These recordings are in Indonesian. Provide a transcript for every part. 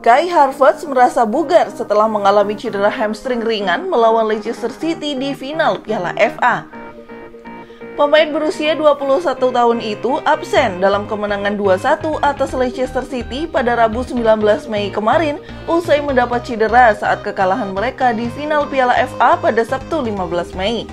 Kai Havertz merasa bugar setelah mengalami cedera hamstring ringan melawan Leicester City di final Piala FA. Pemain berusia 21 tahun itu absen dalam kemenangan 2-1 atas Leicester City pada Rabu 19 Mei kemarin usai mendapat cedera saat kekalahan mereka di final Piala FA pada Sabtu 15 Mei.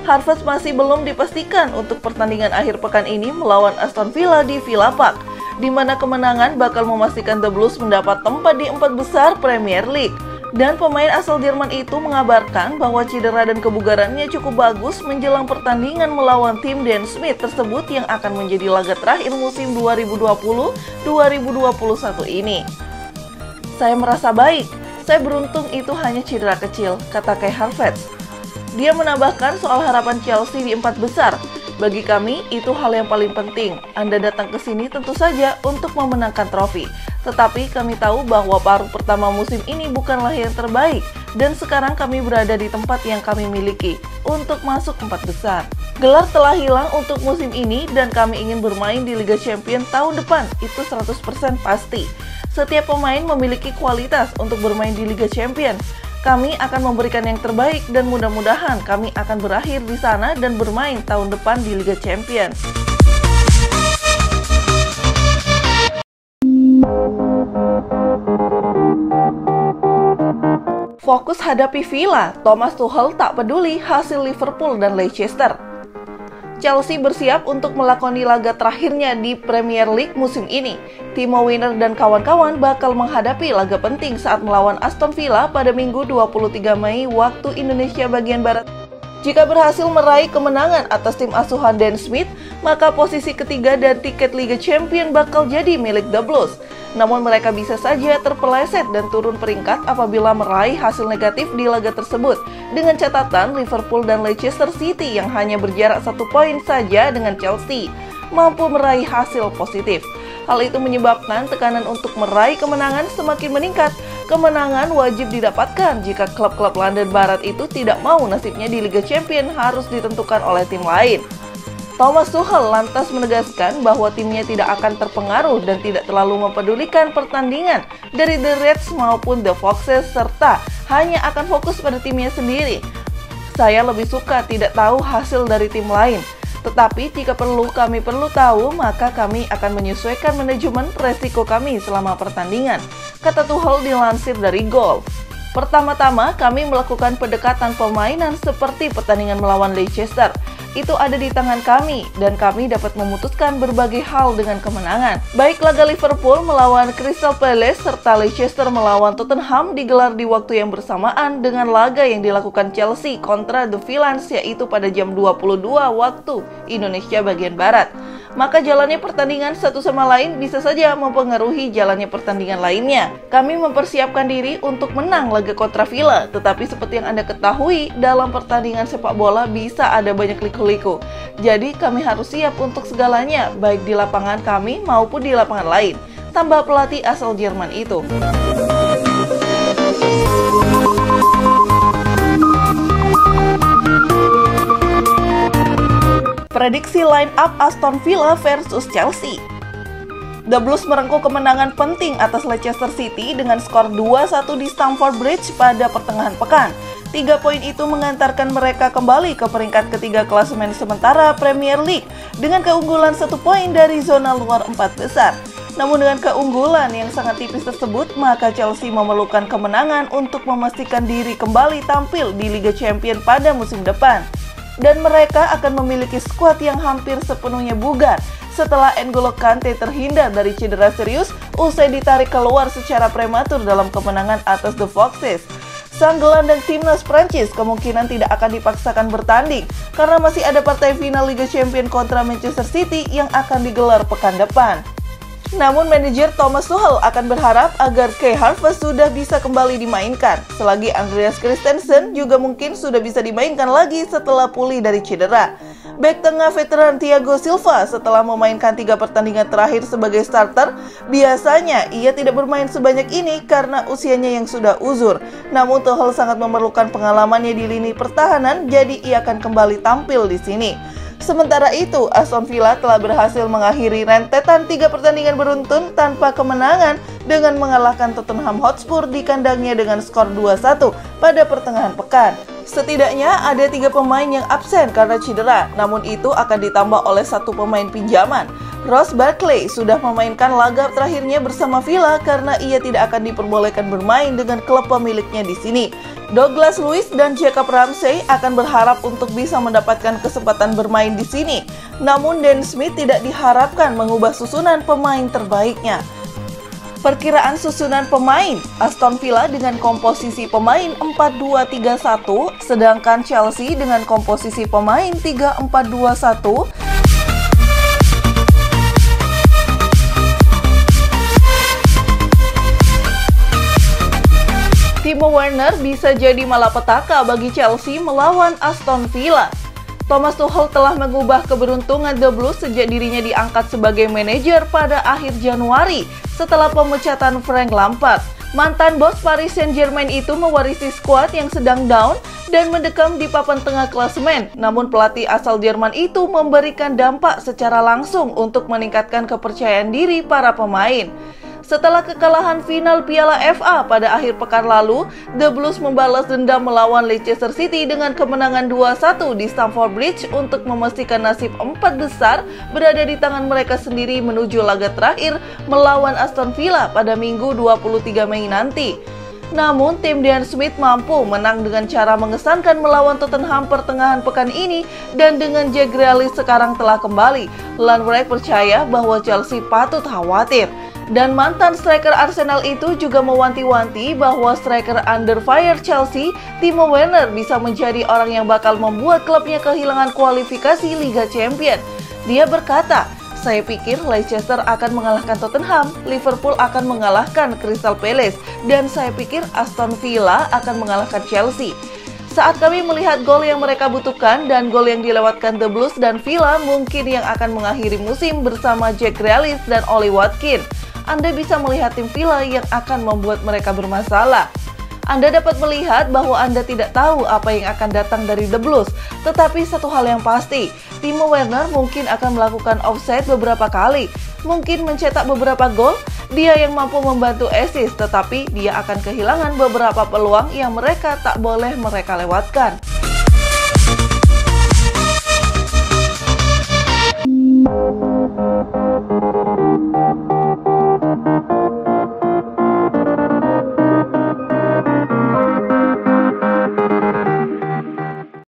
Havertz masih belum dipastikan untuk pertandingan akhir pekan ini melawan Aston Villa di Villa Park, di mana kemenangan bakal memastikan The Blues mendapat tempat di 4 besar Premier League. Dan pemain asal Jerman itu mengabarkan bahwa cedera dan kebugarannya cukup bagus menjelang pertandingan melawan tim Dan Smith tersebut yang akan menjadi laga terakhir musim 2020-2021 ini. Saya merasa baik, saya beruntung itu hanya cedera kecil, kata Kai Havertz. Dia menambahkan soal harapan Chelsea di 4 besar. Bagi kami, itu hal yang paling penting. Anda datang ke sini tentu saja untuk memenangkan trofi. Tetapi kami tahu bahwa paruh pertama musim ini bukanlah yang terbaik. Dan sekarang kami berada di tempat yang kami miliki untuk masuk 4 besar. Gelar telah hilang untuk musim ini dan kami ingin bermain di Liga Champions tahun depan. Itu 100% pasti. Setiap pemain memiliki kualitas untuk bermain di Liga Champions. Kami akan memberikan yang terbaik dan mudah-mudahan kami akan berakhir di sana dan bermain tahun depan di Liga Champions. Fokus hadapi Villa, Thomas Tuchel tak peduli hasil Liverpool dan Leicester. Chelsea bersiap untuk melakoni laga terakhirnya di Premier League musim ini. Timo Werner dan kawan-kawan bakal menghadapi laga penting saat melawan Aston Villa pada Minggu 23 Mei waktu Indonesia bagian Barat. Jika berhasil meraih kemenangan atas tim asuhan Dan Smith, maka posisi ketiga dan tiket Liga Champions bakal jadi milik The Blues. Namun mereka bisa saja terpeleset dan turun peringkat apabila meraih hasil negatif di laga tersebut. Dengan catatan Liverpool dan Leicester City yang hanya berjarak 1 poin saja dengan Chelsea mampu meraih hasil positif. Hal itu menyebabkan tekanan untuk meraih kemenangan semakin meningkat. Kemenangan wajib didapatkan jika klub-klub London Barat itu tidak mau nasibnya di Liga Champions harus ditentukan oleh tim lain. Thomas Tuchel lantas menegaskan bahwa timnya tidak akan terpengaruh dan tidak terlalu mempedulikan pertandingan dari The Reds maupun The Foxes serta hanya akan fokus pada timnya sendiri. Saya lebih suka tidak tahu hasil dari tim lain, tetapi jika kami perlu tahu, maka kami akan menyesuaikan manajemen resiko kami selama pertandingan, kata Tuchel dilansir dari Goal. Pertama-tama kami melakukan pendekatan permainan seperti pertandingan melawan Leicester. Itu ada di tangan kami dan kami dapat memutuskan berbagai hal dengan kemenangan. Baik laga Liverpool melawan Crystal Palace serta Leicester melawan Tottenham digelar di waktu yang bersamaan dengan laga yang dilakukan Chelsea kontra The Villains yaitu pada jam 22 waktu Indonesia bagian Barat. Maka jalannya pertandingan satu sama lain bisa saja mempengaruhi jalannya pertandingan lainnya. Kami mempersiapkan diri untuk menang laga kontra Villa, tetapi seperti yang Anda ketahui, dalam pertandingan sepak bola bisa ada banyak liku-liku. Jadi kami harus siap untuk segalanya, baik di lapangan kami maupun di lapangan lain, tambah pelatih asal Jerman itu. Prediksi line up Aston Villa versus Chelsea. The Blues merengkuh kemenangan penting atas Leicester City dengan skor 2-1 di Stamford Bridge pada pertengahan pekan. 3 poin itu mengantarkan mereka kembali ke peringkat ketiga klasemen sementara Premier League dengan keunggulan 1 poin dari zona luar 4 besar. Namun dengan keunggulan yang sangat tipis tersebut, maka Chelsea memerlukan kemenangan untuk memastikan diri kembali tampil di Liga Champions pada musim depan. Dan mereka akan memiliki skuad yang hampir sepenuhnya bugar setelah N'Golo Kante terhindar dari cedera serius usai ditarik keluar secara prematur dalam kemenangan atas The Foxes. Sang gelandang timnas Prancis kemungkinan tidak akan dipaksakan bertanding karena masih ada partai final Liga Champions kontra Manchester City yang akan digelar pekan depan. Namun manajer Thomas Tuchel akan berharap agar Kai Havertz sudah bisa kembali dimainkan, selagi Andreas Christensen juga mungkin sudah bisa dimainkan lagi setelah pulih dari cedera. Bek tengah veteran Thiago Silva setelah memainkan 3 pertandingan terakhir sebagai starter, biasanya ia tidak bermain sebanyak ini karena usianya yang sudah uzur. Namun Tuchel sangat memerlukan pengalamannya di lini pertahanan, jadi ia akan kembali tampil di sini. Sementara itu, Aston Villa telah berhasil mengakhiri rentetan 3 pertandingan beruntun tanpa kemenangan dengan mengalahkan Tottenham Hotspur di kandangnya dengan skor 2-1 pada pertengahan pekan. Setidaknya ada 3 pemain yang absen karena cedera, namun itu akan ditambah oleh 1 pemain pinjaman. Ross Barkley sudah memainkan laga terakhirnya bersama Villa karena ia tidak akan diperbolehkan bermain dengan klub pemiliknya di sini. Douglas Luiz dan Jacob Ramsey akan berharap untuk bisa mendapatkan kesempatan bermain di sini. Namun Dan Smith tidak diharapkan mengubah susunan pemain terbaiknya. Perkiraan susunan pemain, Aston Villa dengan komposisi pemain 4-2-3-1, sedangkan Chelsea dengan komposisi pemain 3-4-2-1. Timo Werner bisa jadi malapetaka bagi Chelsea melawan Aston Villa. Thomas Tuchel telah mengubah keberuntungan The Blues sejak dirinya diangkat sebagai manajer pada akhir Januari setelah pemecatan Frank Lampard. Mantan bos Paris Saint-Germain itu mewarisi skuad yang sedang down dan mendekam di papan tengah klasemen. Namun pelatih asal Jerman itu memberikan dampak secara langsung untuk meningkatkan kepercayaan diri para pemain. Setelah kekalahan final Piala FA pada akhir pekan lalu, The Blues membalas dendam melawan Leicester City dengan kemenangan 2-1 di Stamford Bridge untuk memastikan nasib 4 besar berada di tangan mereka sendiri menuju laga terakhir melawan Aston Villa pada Minggu 23 Mei nanti. Namun, tim Dan Smith mampu menang dengan cara mengesankan melawan Tottenham pertengahan pekan ini, dan dengan Jack Grealish sekarang telah kembali, Lanwright percaya bahwa Chelsea patut khawatir. Dan mantan striker Arsenal itu juga mewanti-wanti bahwa striker under fire Chelsea, Timo Werner, bisa menjadi orang yang bakal membuat klubnya kehilangan kualifikasi Liga Champions. Dia berkata, "Saya pikir Leicester akan mengalahkan Tottenham, Liverpool akan mengalahkan Crystal Palace, dan saya pikir Aston Villa akan mengalahkan Chelsea. Saat kami melihat gol yang mereka butuhkan dan gol yang dilewatkan The Blues dan Villa mungkin yang akan mengakhiri musim bersama Jack Grealish dan Ollie Watkins. Anda bisa melihat tim Villa yang akan membuat mereka bermasalah. Anda dapat melihat bahwa Anda tidak tahu apa yang akan datang dari The Blues. Tetapi satu hal yang pasti, Timo Werner mungkin akan melakukan offside beberapa kali, mungkin mencetak beberapa gol, dia yang mampu membantu assist, tetapi dia akan kehilangan beberapa peluang yang mereka tak boleh mereka lewatkan."